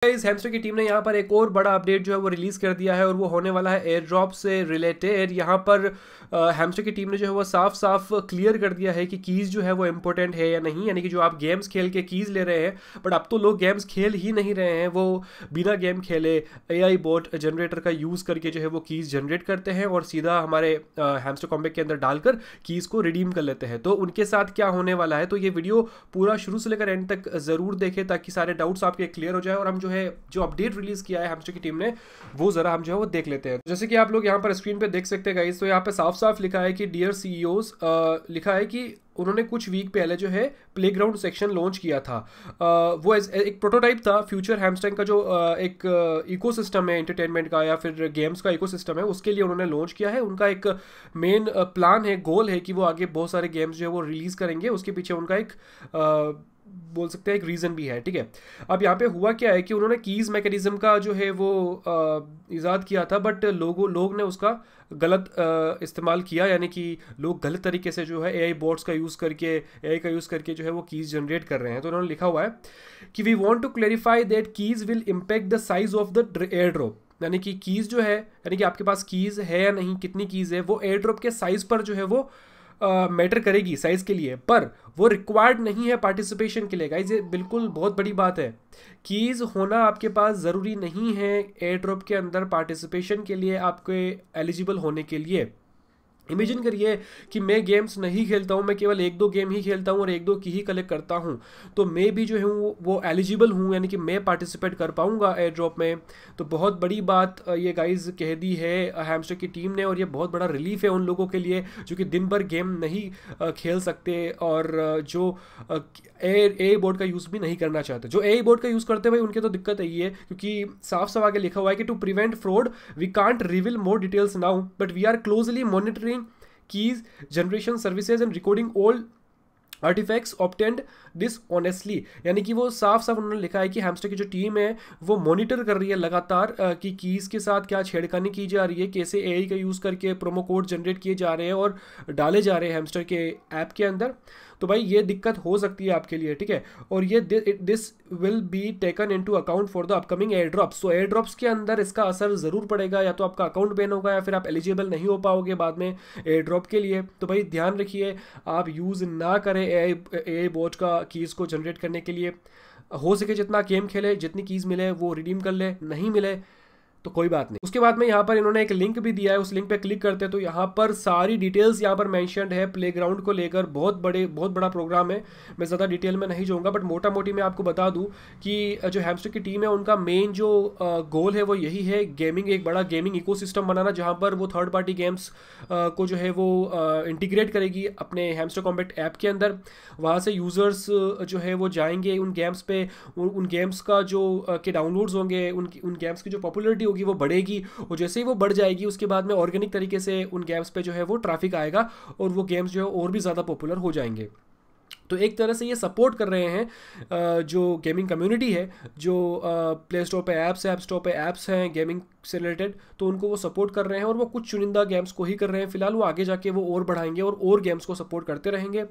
इस हैमस्टर की टीम ने यहाँ पर एक और बड़ा अपडेट जो है वो रिलीज़ कर दिया है और वो होने वाला है एयर ड्रॉप से रिलेटेड। यहाँ पर हैमस्टर की टीम ने जो है वो साफ साफ क्लियर कर दिया है कि कीज़ जो है वो इम्पोर्टेंट है या नहीं, यानी कि जो आप गेम्स खेल के कीज़ ले रहे हैं, बट अब तो लोग गेम्स खेल ही नहीं रहे हैं, वो बिना गेम खेले AI बोट जनरेटर का यूज़ करके जो है वो कीज़ जनरेट करते हैं और सीधा हमारे हैमस्टर कॉम्बैट के अंदर डालकर कीज़ को रिडीम कर लेते हैं। तो उनके साथ क्या होने वाला है, तो ये वीडियो पूरा शुरू से लेकर एंड तक ज़रूर देखें ताकि सारे डाउट्स आपके क्लियर हो जाए और हम जो अपडेट रिलीज किया है हैमस्टर की टीम ने वो जरा हम जो है वो देख लेते हैं। जैसे कि आप लोग यहाँ पर स्क्रीन पे देख सकते हैं गाइस, तो यहाँ पे साफ साफ लिखा है कि डियर CEOs, लिखा है कि उन्होंने कुछ वीक पहले जो है प्लेग्राउंड सेक्शन लॉन्च किया था। वो एक प्रोटोटाइप था फ्यूचर हैमस्टर का, जो एक इकोसिस्टम है एंटरटेनमेंट का या फिर गेम्स का इकोसिस्टम है, उसके लिए उन्होंने लॉन्च किया है। उनका एक मेन प्लान है, गोल है कि वो आगे बहुत सारे गेम्स जो है वो रिलीज करेंगे। उसके पीछे उनका एक बोल सकते हैं एक रीज़न भी है, ठीक है। अब यहाँ पे हुआ क्या है कि उन्होंने कीज़ मैकेनिज्म का जो है वो ईजाद किया था, बट लोग ने उसका गलत इस्तेमाल किया, यानी कि लोग गलत तरीके से जो है AI बोट्स का यूज़ करके जो है वो कीज़ जनरेट कर रहे हैं। तो उन्होंने लिखा हुआ है कि we want to clarify that keys will impact the size of the air drop, यानी कि कीज़ जो है, यानी कि आपके पास कीज़ है या नहीं, कितनी कीज़ है, वो एयर ड्रॉप के साइज़ पर जो है वो मैटर करेगी साइज़ के लिए, पर वो रिक्वायर्ड नहीं है पार्टिसिपेशन के लिए। गाइस ये बिल्कुल बहुत बड़ी बात है, कीज़ होना आपके पास ज़रूरी नहीं है एयर ड्रॉप के अंदर पार्टिसिपेशन के लिए, आपके एलिजिबल होने के लिए। इमेजिन करिए कि मैं गेम्स नहीं खेलता हूँ, मैं केवल 1-2 गेम ही खेलता हूँ और 1-2 की ही कलेक्ट करता हूँ, तो मैं भी जो है वो एलिजिबल हूँ, यानी कि मैं पार्टिसिपेट कर पाऊँगा एयर ड्रॉप में। तो बहुत बड़ी बात ये गाइस कह दी है हैमस्टर की टीम ने, और ये बहुत बड़ा रिलीफ है उन लोगों के लिए जो कि दिन भर गेम नहीं खेल सकते और जो AI बोर्ड का यूज़ भी नहीं करना चाहते। जो AI बोर्ड का यूज़ करते हैं भाई उनके तो दिक्कत यही है, क्योंकि साफ साफ आगे लिखा हुआ है कि to prevent fraud we can't reveal more details now, but we are closely monitoring keys generation services and recording all artifacts obtained dishonestly, यानी कि वो साफ साफ उन्होंने लिखा है कि हैमस्टर की जो टीम है वो मॉनिटर कर रही है लगातार कि कीज़ के साथ क्या छेड़खानी की जा रही है, कैसे AI का यूज़ करके प्रोमो कोड जनरेट किए जा रहे हैं और डाले जा रहे हैं हैमस्टर के ऐप के अंदर। तो भाई ये दिक्कत हो सकती है आपके लिए, ठीक है। और ये this will be taken into account for the upcoming air drops. तो एयर ड्रॉप्स के अंदर इसका असर ज़रूर पड़ेगा, या तो आपका अकाउंट बैन होगा या फिर आप एलिजिबल नहीं हो पाओगे बाद में एयर ड्रॉप के लिए। तो भाई ध्यान रखिए, आप यूज़ ना करें AI बोट का कीज़ को जनरेट करने के लिए। हो सके जितना गेम खेले, जितनी कीज़ मिले वो रिडीम कर ले, नहीं मिले तो कोई बात नहीं। उसके बाद में यहाँ पर इन्होंने एक लिंक भी दिया है, उस लिंक पे क्लिक करते हैं तो यहाँ पर सारी डिटेल्स यहाँ पर मेंशन्ड है प्लेग्राउंड को लेकर। बहुत बड़ा प्रोग्राम है, मैं ज़्यादा डिटेल में नहीं जाऊँगा, बट मोटा मोटी मैं आपको बता दूँ कि जो हैमस्टर की टीम है उनका मेन जो गोल है वो यही है, एक बड़ा गेमिंग इकोसिस्टम बनाना, जहाँ पर वो थर्ड पार्टी गेम्स को जो है वो इंटीग्रेट करेगी अपने हैमस्टर कॉम्बैट ऐप के अंदर। वहाँ से यूज़र्स जो है वो जाएंगे उन गेम्स पे, उन गेम्स का जो के डाउनलोड्स होंगे, उन गेम्स की जो पॉपुलरिटी होगी वो बढ़ेगी, और जैसे ही वो बढ़ जाएगी उसके बाद में ऑर्गेनिक तरीके से उन गेम्स पे जो है वो ट्रैफिक आएगा और वो गेम्स जो है और भी ज़्यादा पॉपुलर हो जाएंगे। तो एक तरह से ये सपोर्ट कर रहे हैं जो गेमिंग कम्युनिटी है, जो प्ले स्टोर पे ऐप्स है, ऐप स्टोर पे ऐप्स हैं गेमिंग से रिलेटेड, तो उनको वो सपोर्ट कर रहे हैं। और वो कुछ चुनिंदा गेम्स को ही कर रहे हैं फिलहाल, वो आगे जाके वो और बढ़ाएंगे और गेम्स को सपोर्ट करते रहेंगे,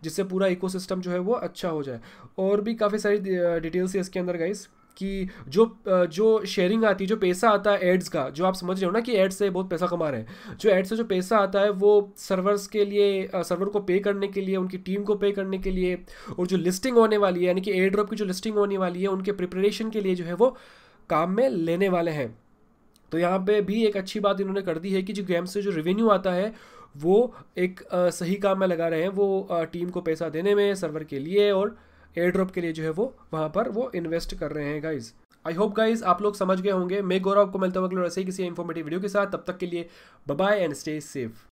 जिससे पूरा इकोसिस्टम जो है वो अच्छा हो जाए। और भी काफ़ी सारी डिटेल्स है इसके अंदर गाइस, कि जो शेयरिंग आती है, जो पैसा आता है एड्स का, जो आप समझ रहे हो ना कि एड्स से बहुत पैसा कमा रहे हैं, जो एड्स से जो पैसा आता है वो सर्वर्स के लिए, सर्वर को पे करने के लिए, उनकी टीम को पे करने के लिए, और जो लिस्टिंग होने वाली है, यानी कि एयर ड्रॉप की जो लिस्टिंग होने वाली है, उनके प्रिपरेशन के लिए जो है वो काम में लेने वाले हैं। तो यहाँ पे भी एक अच्छी बात इन्होंने कर दी है कि जो गेम्स से जो रेवेन्यू आता है वो एक सही काम में लगा रहे हैं, वो टीम को पैसा देने में, सर्वर के लिए और एयर ड्रॉप के लिए जो है वो वहाँ पर वो इन्वेस्ट कर रहे हैं गाइज। आई होप गाइज आप लोग समझ गए होंगे। मैं गौरव को मिलता हूँ अगले ऐसे ही किसी इन्फॉर्मेटिव वीडियो के साथ, तब तक के लिए bye bye and stay safe.